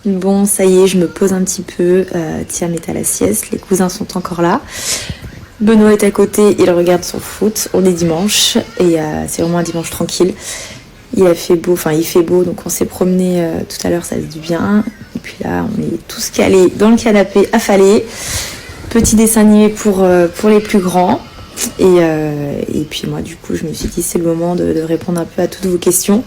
Bon, ça y est, je me pose un petit peu. Thiam est à la sieste, les cousins sont encore là. Benoît est à côté, il regarde son foot. On est dimanche et c'est vraiment un dimanche tranquille. Il fait beau, donc on s'est promené tout à l'heure, ça fait du bien. Et puis là, on est tous calés dans le canapé, affalés. Petit dessin animé pour les plus grands. Et puis moi, du coup, je me suis dit, c'est le moment de répondre un peu à toutes vos questions.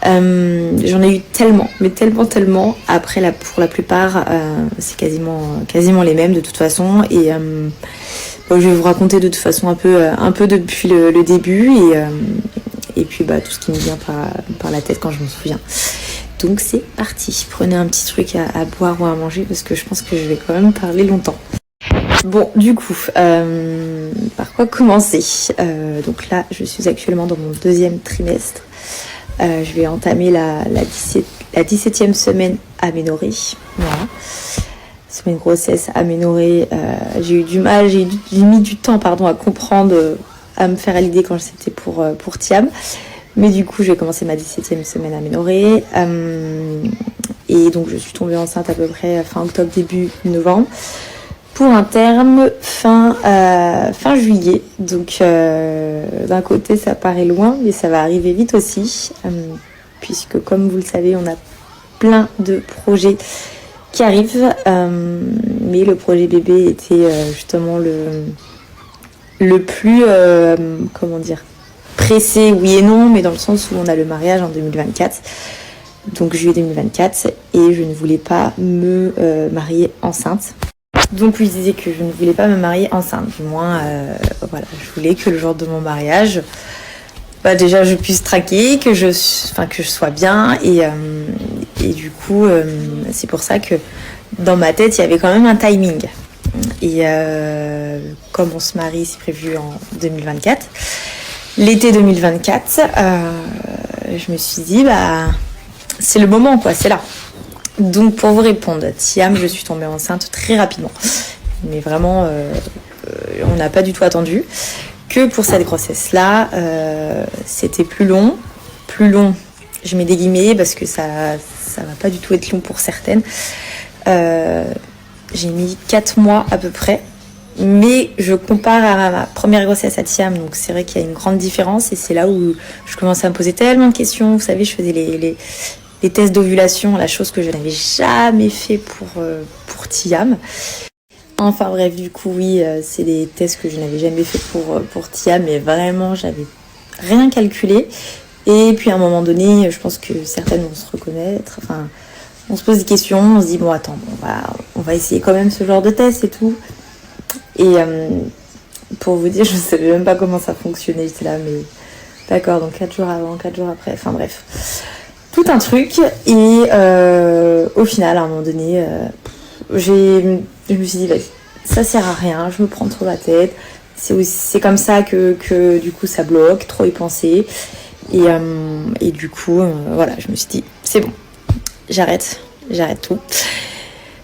J'en ai eu tellement, mais tellement. Après, pour la plupart, c'est quasiment les mêmes de toute façon. Et bon, je vais vous raconter de toute façon un peu depuis le début. Et puis tout ce qui me vient par la tête quand je m'en souviens. Donc c'est parti. Prenez un petit truc à boire ou à manger parce que je pense que je vais quand même parler longtemps. Bon, du coup, par quoi commencer? Donc là, je suis actuellement dans mon 2e trimestre. Je vais entamer la 17e semaine aménorrhée. Voilà. Semaine grossesse aménorrhée. J'ai eu du mal, j'ai mis du temps à comprendre, à me faire à l'idée quand c'était pour Thiam. Mais du coup, j'ai commencé ma 17e semaine aménorrhée. Et donc, je suis tombée enceinte à peu près fin octobre, début novembre. Pour un terme fin juillet. Donc d'un côté ça paraît loin, mais ça va arriver vite aussi, puisque comme vous le savez, on a plein de projets qui arrivent, mais le projet bébé était justement le plus pressé, oui et non, mais dans le sens où on a le mariage en 2024, donc juillet 2024, et je ne voulais pas me marier enceinte. Donc je disais que je ne voulais pas me marier enceinte, du moins je voulais que le jour de mon mariage, déjà je puisse traquer, que je sois bien, et du coup c'est pour ça que dans ma tête il y avait quand même un timing. Et comme on se marie, c'est prévu en 2024, l'été 2024, je me suis dit c'est le moment quoi, c'est là. Donc pour vous répondre, Thiam, je suis tombée enceinte très rapidement. Mais vraiment, on n'a pas du tout attendu. Que pour cette grossesse-là, c'était plus long. Plus long, je mets des guillemets parce que ça va pas du tout être long pour certaines. J'ai mis 4 mois à peu près. Mais je compare à ma première grossesse à Thiam, donc c'est vrai qu'il y a une grande différence. Et c'est là où je commençais à me poser tellement de questions. Vous savez, je faisais les tests d'ovulation, la chose que je n'avais jamais fait pour Thiam. Enfin bref, du coup oui, c'est des tests que je n'avais jamais fait pour Thiam, mais vraiment j'avais rien calculé. Et puis à un moment donné, je pense que certaines vont se reconnaître. Enfin, on se pose des questions, on se dit bon attends, on va essayer quand même ce genre de test et tout. Et pour vous dire, je ne savais même pas comment ça fonctionnait. J'étais là, mais d'accord, donc 4 jours avant, 4 jours après, enfin bref. Tout un truc, et au final à un moment donné je me suis dit vas-y, ça sert à rien, je me prends trop la tête, c'est comme ça que du coup ça bloque, trop y penser, et du coup je me suis dit c'est bon, j'arrête tout,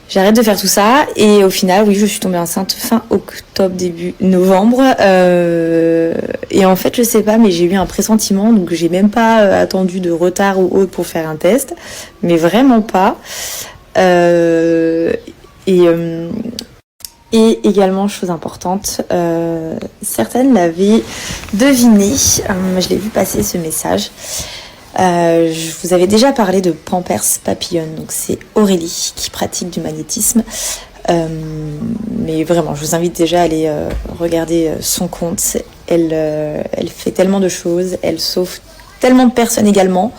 j'arrête de faire tout ça. Et au final oui, je suis tombée enceinte fin octobre début novembre, et en fait je sais pas, mais j'ai eu un pressentiment, donc j'ai même pas attendu de retard ou autre pour faire un test, mais vraiment pas. Et également, chose importante, certaines l'avaient deviné, je l'ai vu passer ce message. Je vous avais déjà parlé de Pampers Papillon, donc c'est Aurélie qui pratique du magnétisme. Mais vraiment, je vous invite déjà à aller regarder son compte. Elle fait tellement de choses, elle sauve tellement de personnes également.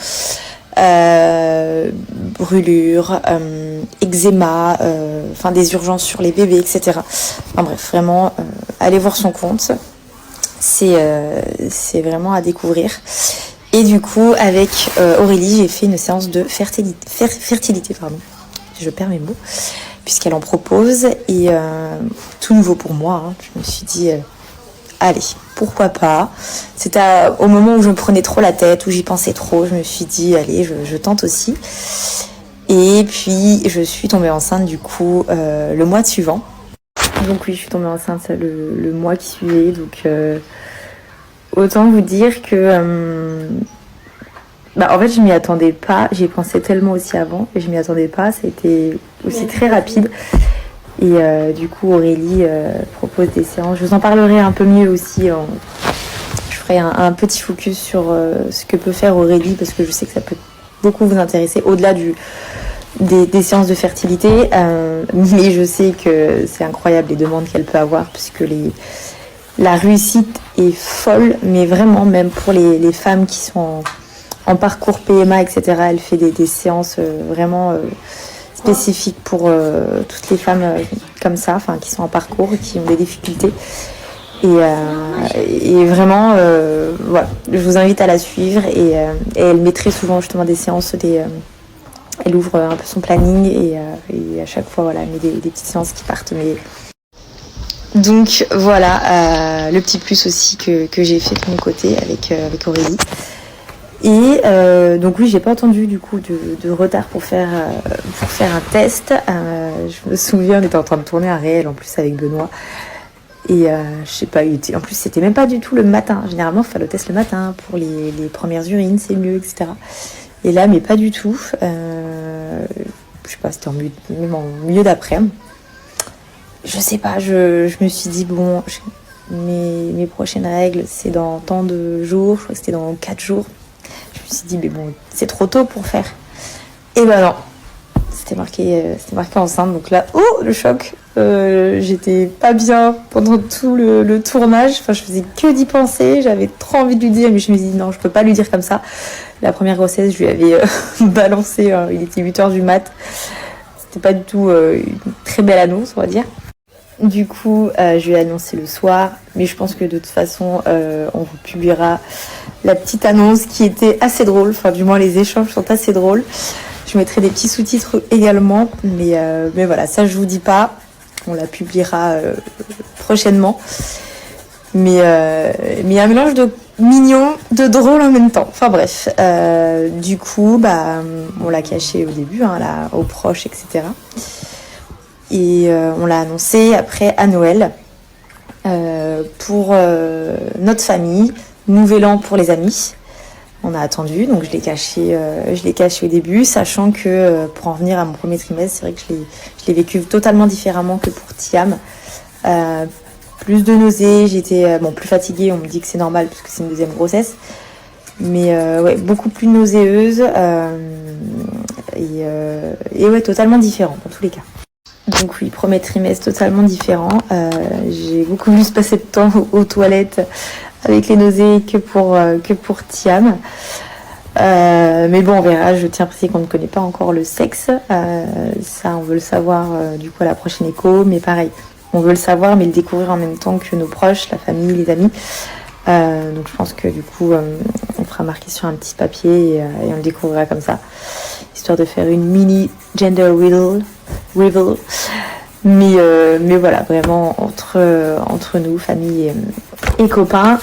Brûlures, eczéma, des urgences sur les bébés, etc. Enfin bref, vraiment, allez voir son compte. C'est vraiment à découvrir. Et du coup, avec Aurélie, j'ai fait une séance de fertilité, pardon. Je perds mes mots, puisqu'elle en propose. Et tout nouveau pour moi, hein. Je me suis dit, allez, pourquoi pas. C'était au moment où je me prenais trop la tête, où j'y pensais trop, je me suis dit, allez, je tente aussi. Et puis, je suis tombée enceinte, du coup, le mois suivant. Donc oui, je suis tombée enceinte le mois qui suivait. Donc, autant vous dire que Bah, en fait, je m'y attendais pas. J'y ai pensé tellement aussi avant et je m'y attendais pas. Ça a été aussi très rapide. Et du coup, Aurélie propose des séances. Je vous en parlerai un peu mieux aussi. Je ferai un petit focus sur ce que peut faire Aurélie parce que je sais que ça peut beaucoup vous intéresser au-delà des séances de fertilité. Mais je sais que c'est incroyable les demandes qu'elle peut avoir puisque la réussite est folle. Mais vraiment, même pour les femmes qui sont en parcours PMA, etc. Elle fait des séances vraiment spécifiques pour toutes les femmes comme ça, enfin qui sont en parcours, qui ont des difficultés. Et vraiment, voilà, je vous invite à la suivre. Et elle met très souvent justement des séances, elle ouvre un peu son planning et à chaque fois, voilà, elle met des petites séances qui partent. Mais donc voilà, le petit plus aussi que j'ai fait de mon côté avec Aurélie. Et donc oui, j'ai pas attendu du coup de retard pour faire un test. Je me souviens, on était en train de tourner un réel en plus avec Benoît. Et je sais pas, en plus c'était même pas du tout le matin. Généralement, il faut faire le test le matin pour les premières urines, c'est mieux, etc. Et là, mais pas du tout. Je sais pas, c'était en milieu d'après-midi. Je sais pas, je me suis dit, bon, mes prochaines règles, c'est dans tant de jours. Je crois que c'était dans 4 jours. Je me suis dit, mais bon, c'est trop tôt pour faire. Et ben non, c'était marqué enceinte. Donc là, oh, le choc. J'étais pas bien pendant tout le tournage. Enfin, je faisais que d'y penser. J'avais trop envie de lui dire, mais je me suis dit, non, je peux pas lui dire comme ça. La première grossesse, je lui avais balancé. Il était 8h du mat. C'était pas du tout une très belle annonce, on va dire. Du coup, je lui ai annoncé le soir, mais je pense que de toute façon, on vous publiera la petite annonce qui était assez drôle, enfin du moins les échanges sont assez drôles. Je mettrai des petits sous-titres également, mais voilà, ça je vous dis pas, on la publiera prochainement. Mais il y a un mélange de mignon, de drôle en même temps. Enfin bref, du coup, on l'a caché au début, là, aux proches, etc. Et on l'a annoncé après à Noël pour notre famille, Nouvel An pour les amis. On a attendu, donc je l'ai caché au début, sachant que pour en venir à mon premier trimestre, c'est vrai que je l'ai vécu totalement différemment que pour Thiam. Plus de nausées, j'étais plus fatiguée, on me dit que c'est normal parce que c'est une deuxième grossesse. Mais ouais, beaucoup plus nauséeuse et ouais, totalement différent dans tous les cas. Donc oui, premier trimestre totalement différent. J'ai beaucoup plus passé de temps aux toilettes avec les nausées que pour Thiam. Mais bon, on verra. Je tiens à préciser qu'on ne connaît pas encore le sexe. Ça, on veut le savoir du coup à la prochaine écho. Mais pareil, on veut le savoir, mais le découvrir en même temps que nos proches, la famille, les amis. Donc je pense que du coup, on fera marquer sur un petit papier et on le découvrira comme ça, histoire de faire une mini gender reveal. Mais voilà, vraiment entre nous, famille et copains.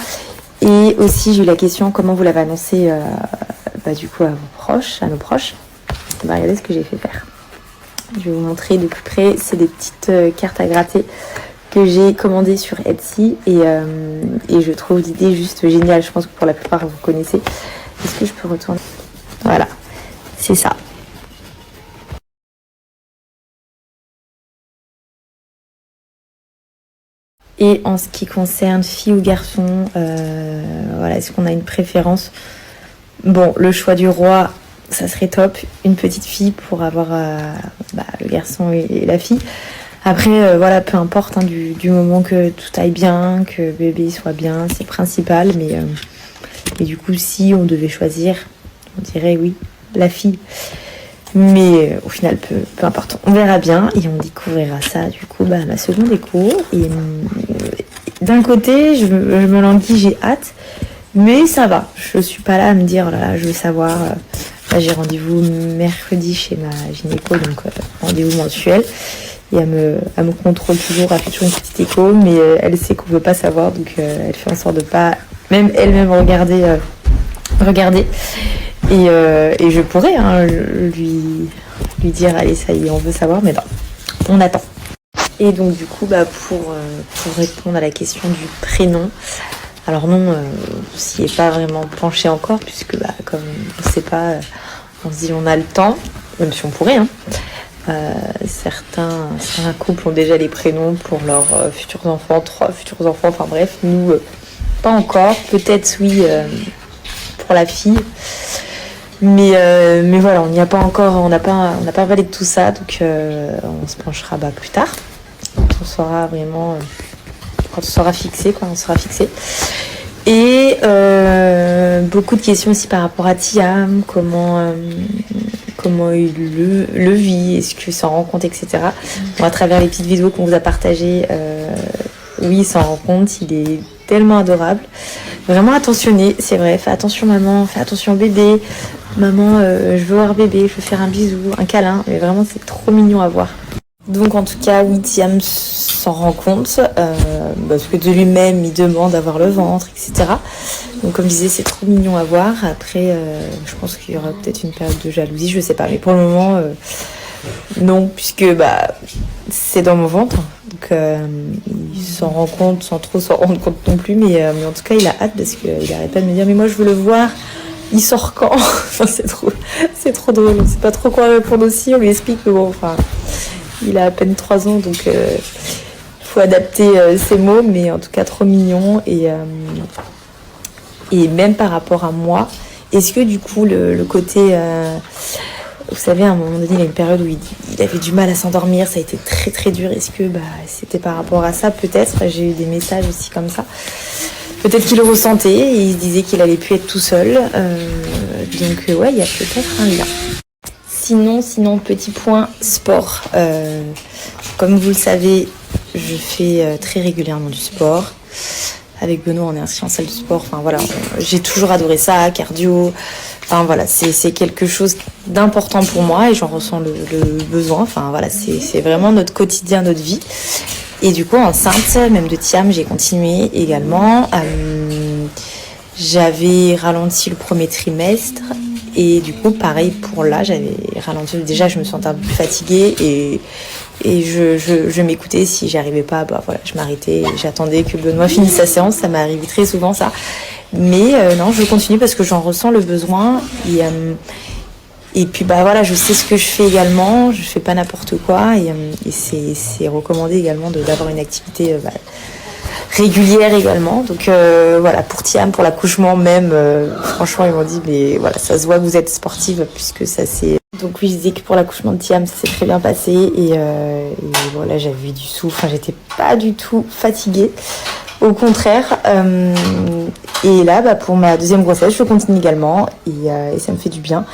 Et aussi, j'ai eu la question, comment vous l'avez annoncé du coup à vos proches, à nos proches. Regardez ce que j'ai fait faire. Je vais vous montrer de plus près. C'est des petites cartes à gratter que j'ai commandées sur Etsy et je trouve l'idée juste géniale. Je pense que pour la plupart vous connaissez. Est-ce que je peux retourner? Voilà, c'est ça. Et en ce qui concerne fille ou garçon, voilà, est-ce qu'on a une préférence? Bon, le choix du roi, ça serait top. Une petite fille pour avoir le garçon et la fille. Après, voilà, peu importe, du moment que tout aille bien, que bébé soit bien, c'est principal. Mais et du coup, si on devait choisir, on dirait oui, la fille. Mais au final, peu importe, on verra bien et on découvrira ça du coup ma seconde écho. Et d'un côté, je me languis, j'ai hâte, mais ça va. Je suis pas là à me dire, oh là là, je veux savoir. Là, j'ai rendez-vous mercredi chez ma gynéco, donc rendez-vous mensuel. Et elle me contrôle toujours, elle fait toujours une petite écho, mais elle sait qu'on veut pas savoir, donc elle fait en sorte de pas, même elle-même regarder. Et je pourrais lui dire, allez, ça y est, on veut savoir, mais non, on attend. Et donc du coup, pour répondre à la question du prénom, Alors non, on s'y est pas vraiment penché encore, puisque comme on ne sait pas, on se dit on a le temps, même si on pourrait. Hein. Certains couples ont déjà les prénoms pour leurs futurs enfants, 3 futurs enfants, enfin bref, nous pas encore, peut-être oui pour la fille. Mais voilà, on n'y a pas encore, on n'a pas validé tout ça, donc on se penchera plus tard, quand on saura vraiment, quand on sera fixé, quand on sera fixé. Et beaucoup de questions aussi par rapport à Thiam, comment il le vit, est-ce qu'il s'en rend compte, etc. Bon, à travers les petites vidéos qu'on vous a partagées, oui, il s'en rend compte, il est tellement adorable, vraiment attentionné, c'est vrai, fais attention maman, fais attention bébé, maman je veux voir bébé, je veux faire un bisou, un câlin, mais vraiment c'est trop mignon à voir. Donc en tout cas, oui, Thiam s'en rend compte, parce que de lui-même, il demande d'avoir le ventre, etc. Donc comme je disais, c'est trop mignon à voir. Après, je pense qu'il y aura peut-être une période de jalousie, je sais pas. Mais pour le moment, non, puisque c'est dans mon ventre. Donc il s'en rend compte sans trop s'en rendre compte non plus. Mais en tout cas, il a hâte parce qu'il arrête pas de me dire « Mais moi, je veux le voir. Il sort quand ?» Enfin, c'est trop drôle. On sait pas trop quoi répondre aussi. On lui explique que bon, enfin... Il a à peine 3 ans, donc il faut adapter ses mots, mais en tout cas trop mignon. Et même par rapport à moi, est-ce que du coup le côté... vous savez, à un moment donné, il y a une période où il avait du mal à s'endormir, ça a été très très dur. Est-ce que c'était par rapport à ça peut-être? J'ai eu des messages aussi comme ça. Peut-être qu'il le ressentait et il se disait qu'il allait plus être tout seul. Donc ouais, il y a peut-être un lien. Sinon, petit point sport. Comme vous le savez, je fais très régulièrement du sport. Avec Benoît, on est inscrit en salle de sport. Enfin voilà, j'ai toujours adoré ça, cardio. Enfin voilà, c'est quelque chose d'important pour moi et j'en ressens le besoin. Enfin voilà, c'est vraiment notre quotidien, notre vie. Et du coup, enceinte, même de Thiam, j'ai continué également. J'avais ralenti le premier trimestre. Et du coup, pareil pour là, j'avais ralenti. Déjà, je me sentais un peu plus fatiguée et je m'écoutais. Si j'y arrivais pas, voilà, je m'arrêtais et j'attendais que Benoît finisse sa séance. Ça m'est arrivé très souvent, ça. Mais non, je continue parce que j'en ressens le besoin. Et puis, voilà, je sais ce que je fais également. Je fais pas n'importe quoi. Et c'est recommandé également d'avoir une activité régulière également. Donc voilà, pour Thiam, pour l'accouchement même, franchement ils m'ont dit mais voilà, ça se voit que vous êtes sportive puisque ça c'est... Donc oui, je disais que pour l'accouchement de Thiam ça s'est très bien passé et voilà, j'avais du souffle, enfin j'étais pas du tout fatiguée, au contraire. Et là pour ma deuxième grossesse je continue également et ça me fait du bien.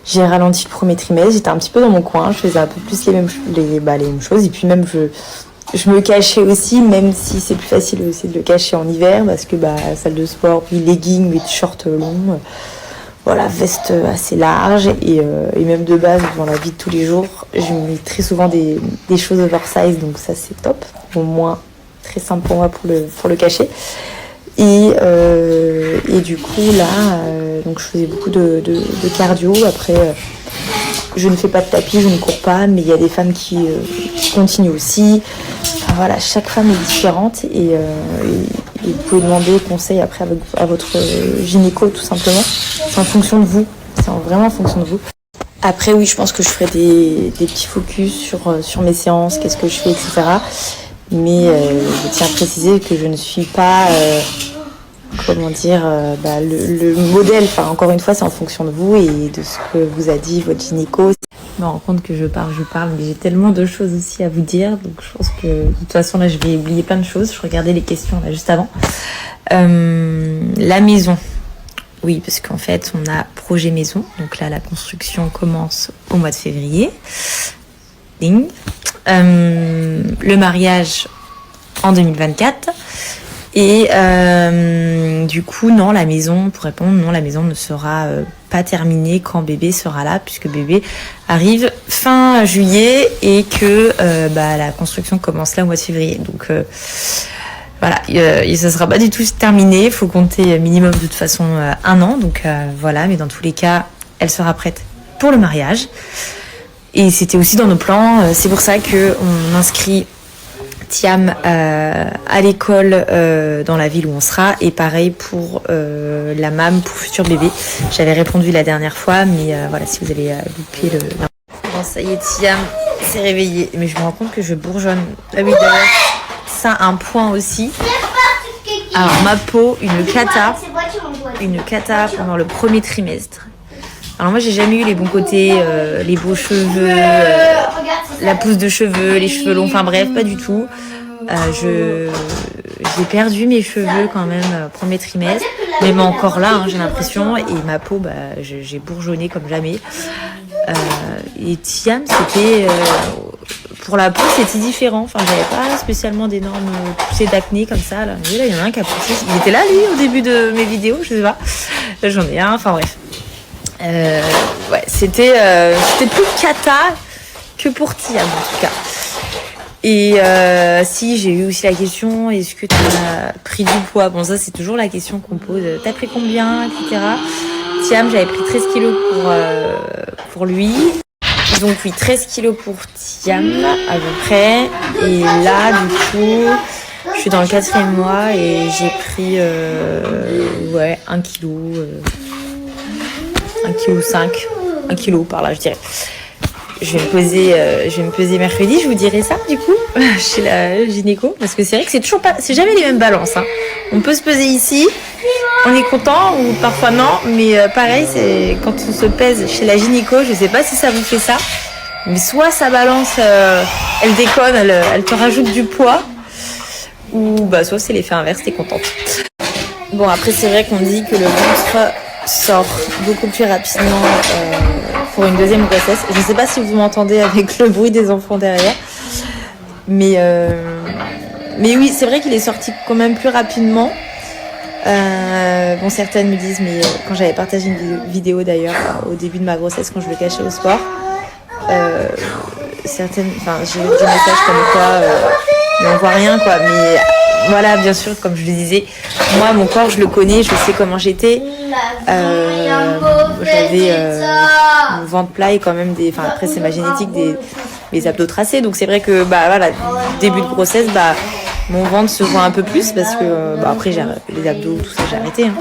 J'ai ralenti le premier trimestre, j'étais un petit peu dans mon coin, je faisais un peu plus les mêmes choses et puis même je me cachais aussi, même si c'est plus facile aussi de le cacher en hiver, parce que salle de sport, puis leggings, puis shorts longs, voilà, veste assez large, et même de base, dans la vie de tous les jours, je mets très souvent des choses oversize, donc ça c'est top, au moins très simple pour moi pour le cacher. Et du coup là, donc je faisais beaucoup de cardio, après... je ne fais pas de tapis, je ne cours pas, mais il y a des femmes qui continuent aussi. Enfin, voilà, chaque femme est différente et vous pouvez demander conseil après à votre gynéco tout simplement. C'est en fonction de vous, vraiment en fonction de vous. Après oui, je pense que je ferai des petits focus sur mes séances, qu'est-ce que je fais, etc. Mais je tiens à préciser que je ne suis pas... le modèle, enfin encore une fois c'est en fonction de vous et de ce que vous a dit votre gynéco. Je me rends compte que je parle, mais j'ai tellement de choses aussi à vous dire, donc je pense que de toute façon là je vais oublier plein de choses. Je regardais les questions là juste avant. La maison, oui, parce qu'en fait on a projet maison, donc là la construction commence au mois de février. Ding. Le mariage en 2024. Et du coup, non, la maison, pour répondre, non, la maison ne sera pas terminée quand bébé sera là, puisque bébé arrive fin juillet et que la construction commence là au mois de février. Donc voilà, ça sera pas du tout terminé. Il faut compter minimum de toute façon 1 an. Donc voilà, mais dans tous les cas, elle sera prête pour le mariage. Et c'était aussi dans nos plans. C'est pour ça qu'on inscrit Thiam à l'école dans la ville où on sera, et pareil pour la MAM pour futur bébé. J'avais répondu la dernière fois, mais voilà, si vous avez loupé le... Bon, ça y est, Thiam s'est réveillée, mais je me rends compte que je bourgeonne. Ah oui, d'ailleurs, ça un point aussi. Alors ma peau, une cata pendant le premier trimestre. Alors moi j'ai jamais eu les bons côtés, les beaux cheveux, la pousse de cheveux, les cheveux longs, enfin bref, pas du tout. J'ai perdu mes cheveux quand même premier trimestre, mais encore là, hein, j'ai l'impression, et ma peau, bah, j'ai bourgeonné comme jamais. Et Thiam, c'était pour la peau, c'était différent. Enfin, j'avais pas spécialement d'énormes poussées d'acné comme ça. Là, il y en a un qui a poussé. Il était là, lui, au début de mes vidéos, je sais pas. Là, j'en ai un. Enfin bref. Ouais, c'était plus cata que pour Thiam en tout cas. Et si j'ai eu aussi la question, est-ce que tu as pris du poids? Bon, ça c'est toujours la question qu'on pose. T'as pris combien, etc. Thiam, j'avais pris 13 kilos pour lui. Donc oui, 13 kilos pour Thiam à peu près. Et là, du coup, je suis dans le 4e mois et j'ai pris 1 kilo, 1,5 kg, 1 kilo par là, je dirais. Je vais me peser mercredi, je vous dirai ça du coup chez la gynéco, parce que c'est vrai que c'est jamais les mêmes balances. Hein. On peut se peser ici, on est content, ou parfois non, mais pareil, c'est quand on se pèse chez la gynéco, je sais pas si ça vous fait ça, mais soit sa balance, elle déconne, elle te rajoute du poids, ou bah soit c'est l'effet inverse, t'es contente. Bon, après c'est vrai qu'on dit que le ventre sort beaucoup plus rapidement pour une deuxième grossesse. Je ne sais pas si vous m'entendez avec le bruit des enfants derrière, mais oui, c'est vrai qu'il est sorti quand même plus rapidement. Bon, certaines me disent, mais quand j'avais partagé une vidéo d'ailleurs au début de ma grossesse, quand je le cachais au sport, certaines, enfin, j'ai eu des messages comme quoi, mais on voit rien quoi. Mais voilà, bien sûr, comme je le disais, moi, mon corps, je le connais, je sais comment j'étais. J'avais mon ventre plat et quand même enfin après c'est ma génétique, mes abdos tracés, donc c'est vrai que bah voilà, début de grossesse, bah mon ventre se voit un peu plus parce que après j'ai les abdos, tout ça, j'ai arrêté. Hein.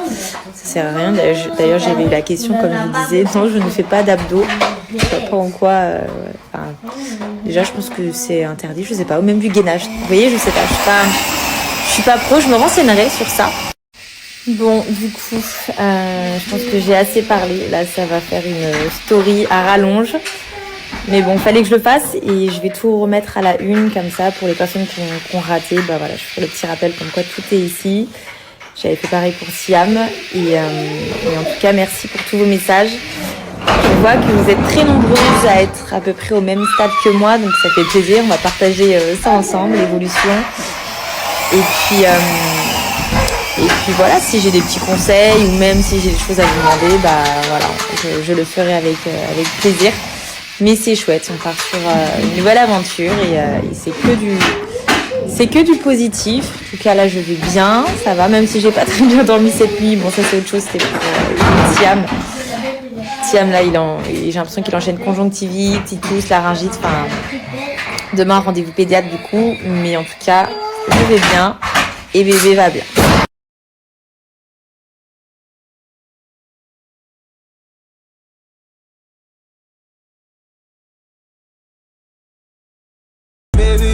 Ça sert à rien. D'ailleurs j'avais eu la question, comme je vous disais, non, je ne fais pas d'abdos. Je sais pas en quoi. Déjà je pense que c'est interdit, je sais pas, ou même du gainage. Vous voyez, je sais pas, je suis pas pro, je me renseignerai sur ça. Bon, du coup, je pense que j'ai assez parlé. Là, ça va faire une story à rallonge. Mais bon, fallait que je le fasse et je vais tout remettre à la une, comme ça, pour les personnes qui ont raté. Bah voilà, je ferai le petit rappel comme quoi tout est ici. J'avais fait pareil pour Thiam. Et en tout cas, merci pour tous vos messages. Je vois que vous êtes très nombreuses à être à peu près au même stade que moi, donc ça fait plaisir. On va partager ça ensemble, l'évolution. Et puis voilà, si j'ai des petits conseils ou même si j'ai des choses à vous demander, bah voilà, je le ferai avec plaisir. Mais c'est chouette, on part sur une nouvelle aventure et c'est que du positif. En tout cas là, je vais bien, ça va, même si j'ai pas très bien dormi cette nuit. Bon, ça c'est autre chose, c'était pour Thiam. Thiam là, j'ai l'impression qu'il enchaîne conjonctivite, il tousse, laryngite. Enfin, demain rendez-vous pédiatre du coup, mais en tout cas, je vais bien et bébé va bien. Baby,